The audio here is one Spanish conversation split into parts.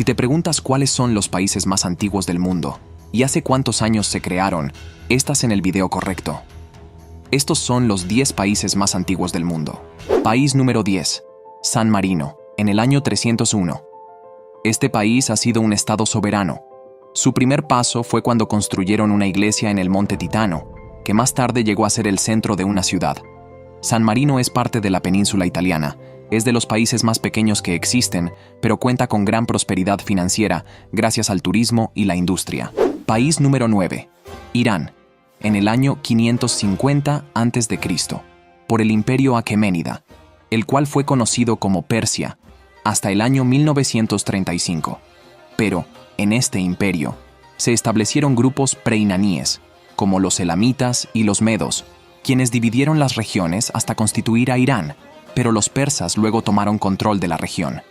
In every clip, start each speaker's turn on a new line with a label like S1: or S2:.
S1: Si te preguntas cuáles son los países más antiguos del mundo y hace cuántos años se crearon, estás en el video correcto. Estos son los 10 países más antiguos del mundo. País número 10. San Marino, en el año 301. Este país ha sido un estado soberano. Su primer paso fue cuando construyeron una iglesia en el monte Titano, que más tarde llegó a ser el centro de una ciudad. San Marino es parte de la península italiana. Es de los países más pequeños que existen, pero cuenta con gran prosperidad financiera gracias al turismo y la industria. País número 9. Irán, en el año 550 a.C., por el Imperio Aqueménida, el cual fue conocido como Persia, hasta el año 1935. Pero, en este imperio, se establecieron grupos preiraníes, como los elamitas y los medos, quienes dividieron las regiones hasta constituir a Irán, pero los persas luego tomaron control de la región.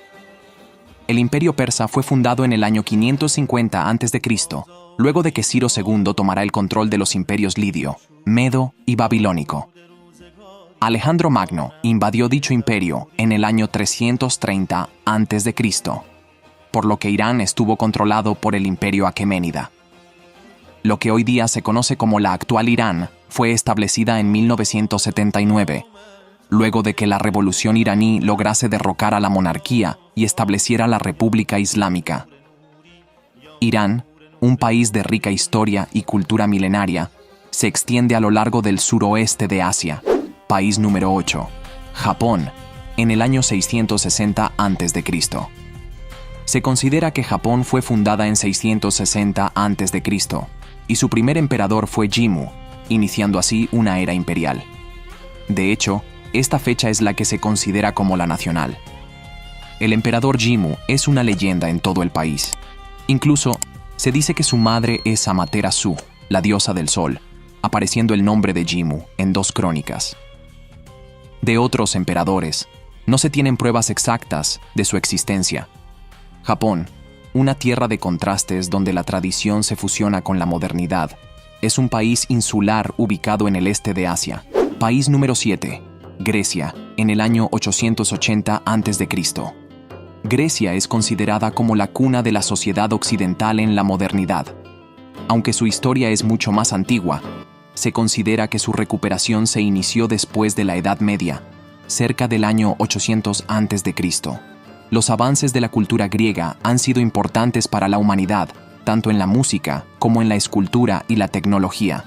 S1: El imperio persa fue fundado en el año 550 a.C., luego de que Ciro II tomara el control de los imperios lidio, medo y babilónico. Alejandro Magno invadió dicho imperio en el año 330 a.C., por lo que Irán estuvo controlado por el imperio aqueménida. Lo que hoy día se conoce como la actual Irán fue establecida en 1979, luego de que la revolución iraní lograse derrocar a la monarquía y estableciera la República Islámica. Irán, un país de rica historia y cultura milenaria, se extiende a lo largo del suroeste de Asia. País número 8. Japón, en el año 660 a.C. Se considera que Japón fue fundada en 660 a.C. y su primer emperador fue Jimmu, iniciando así una era imperial. De hecho, esta fecha es la que se considera como la nacional. El emperador Jimmu es una leyenda en todo el país. Incluso, se dice que su madre es Amaterasu, la diosa del sol, apareciendo el nombre de Jimmu en 2 crónicas. De otros emperadores, no se tienen pruebas exactas de su existencia. Japón, una tierra de contrastes donde la tradición se fusiona con la modernidad, es un país insular ubicado en el este de Asia. País número 7. Grecia, en el año 880 a.C. Grecia es considerada como la cuna de la sociedad occidental en la modernidad. Aunque su historia es mucho más antigua, se considera que su recuperación se inició después de la Edad Media, cerca del año 800 a.C. Los avances de la cultura griega han sido importantes para la humanidad, tanto en la música como en la escultura y la tecnología.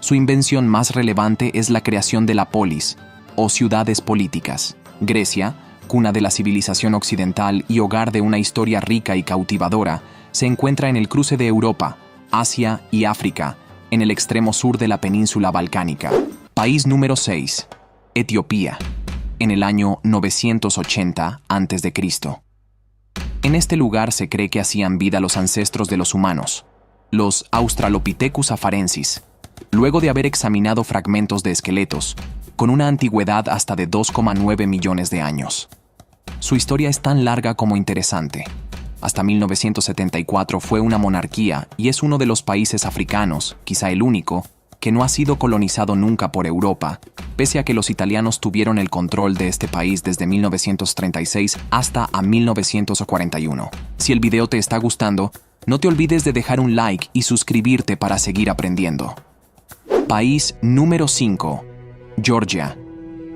S1: Su invención más relevante es la creación de la polis, o ciudades políticas. Grecia, cuna de la civilización occidental y hogar de una historia rica y cautivadora, se encuentra en el cruce de Europa, Asia y África, en el extremo sur de la península balcánica. País número 6. Etiopía, en el año 980 a.C. En este lugar se cree que hacían vida los ancestros de los humanos, los Australopithecus afarensis, luego de haber examinado fragmentos de esqueletos, con una antigüedad hasta de 2,9 millones de años. Su historia es tan larga como interesante. Hasta 1974 fue una monarquía y es uno de los países africanos, quizá el único, que no ha sido colonizado nunca por Europa, pese a que los italianos tuvieron el control de este país desde 1936 hasta a 1941. Si el video te está gustando, no te olvides de dejar un like y suscribirte para seguir aprendiendo. País número 5. Georgia,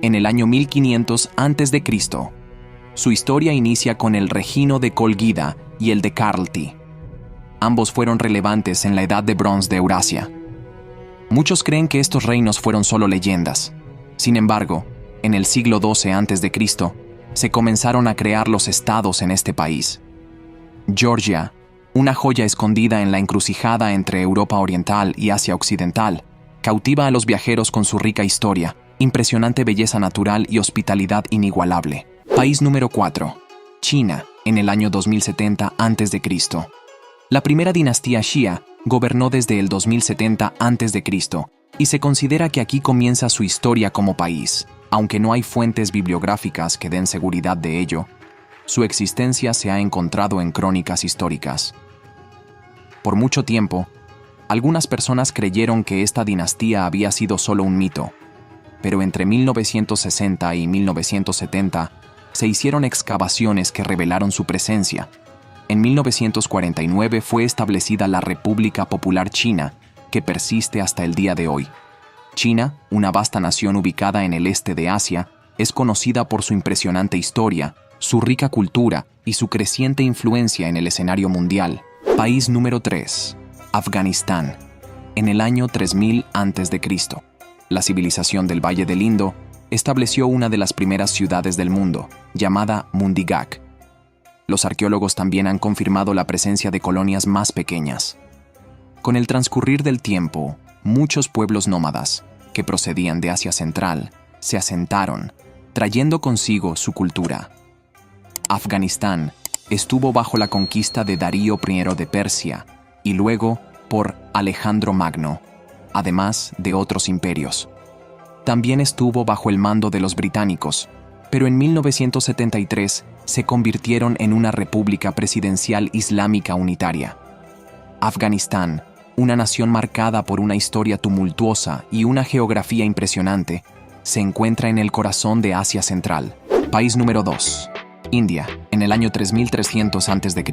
S1: en el año 1500 a.C. Su historia inicia con el Regino de Colgida y el de Karlti. Ambos fueron relevantes en la Edad de Bronce de Eurasia. Muchos creen que estos reinos fueron solo leyendas. Sin embargo, en el siglo XII a.C., se comenzaron a crear los estados en este país. Georgia, una joya escondida en la encrucijada entre Europa Oriental y Asia Occidental, cautiva a los viajeros con su rica historia, impresionante belleza natural y hospitalidad inigualable. País número 4. China, en el año 2070 a.C. La primera dinastía Xia gobernó desde el 2070 a.C. y se considera que aquí comienza su historia como país. Aunque no hay fuentes bibliográficas que den seguridad de ello, su existencia se ha encontrado en crónicas históricas. Por mucho tiempo, algunas personas creyeron que esta dinastía había sido solo un mito, pero entre 1960 y 1970 se hicieron excavaciones que revelaron su presencia. En 1949 fue establecida la República Popular China, que persiste hasta el día de hoy. China, una vasta nación ubicada en el este de Asia, es conocida por su impresionante historia, su rica cultura y su creciente influencia en el escenario mundial. País número 3. Afganistán. En el año 3000 a.C., la civilización del Valle del Indo estableció una de las primeras ciudades del mundo, llamada Mundigak. Los arqueólogos también han confirmado la presencia de colonias más pequeñas. Con el transcurrir del tiempo, muchos pueblos nómadas, que procedían de Asia Central, se asentaron, trayendo consigo su cultura. Afganistán estuvo bajo la conquista de Darío I de Persia y luego por Alejandro Magno, además de otros imperios. También estuvo bajo el mando de los británicos, pero en 1973 se convirtieron en una república presidencial islámica unitaria. Afganistán, una nación marcada por una historia tumultuosa y una geografía impresionante, se encuentra en el corazón de Asia Central. País número 2. India, en el año 3300 a.C.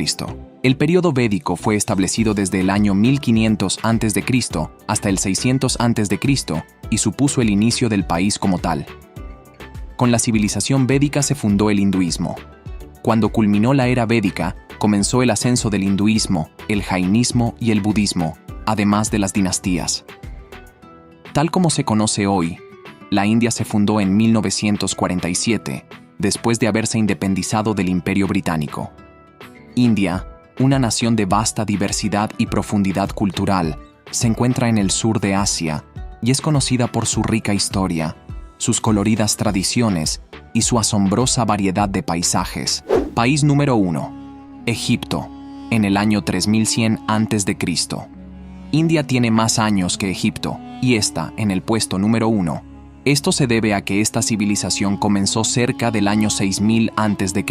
S1: El período védico fue establecido desde el año 1500 a.C. hasta el 600 a.C. y supuso el inicio del país como tal. Con la civilización védica se fundó el hinduismo. Cuando culminó la era védica, comenzó el ascenso del hinduismo, el jainismo y el budismo, además de las dinastías. Tal como se conoce hoy, la India se fundó en 1947, después de haberse independizado del Imperio Británico. India, una nación de vasta diversidad y profundidad cultural, se encuentra en el sur de Asia y es conocida por su rica historia, sus coloridas tradiciones y su asombrosa variedad de paisajes. País número 1. Egipto, en el año 3100 a.C. India tiene más años que Egipto y está en el puesto número 1. Esto se debe a que esta civilización comenzó cerca del año 6000 a.C.,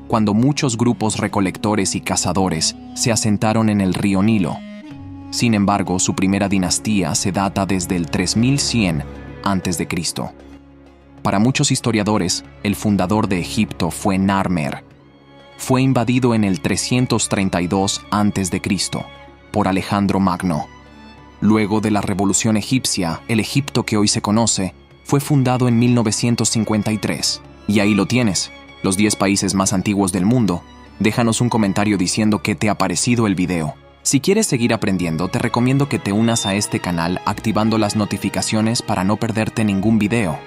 S1: cuando muchos grupos recolectores y cazadores se asentaron en el río Nilo. Sin embargo, su primera dinastía se data desde el 3100 a.C. Para muchos historiadores, el fundador de Egipto fue Narmer. Fue invadido en el 332 a.C. por Alejandro Magno. Luego de la Revolución Egipcia, el Egipto que hoy se conoce fue fundado en 1953. Y ahí lo tienes, los 10 países más antiguos del mundo. Déjanos un comentario diciendo qué te ha parecido el video. Si quieres seguir aprendiendo, te recomiendo que te unas a este canal activando las notificaciones para no perderte ningún video.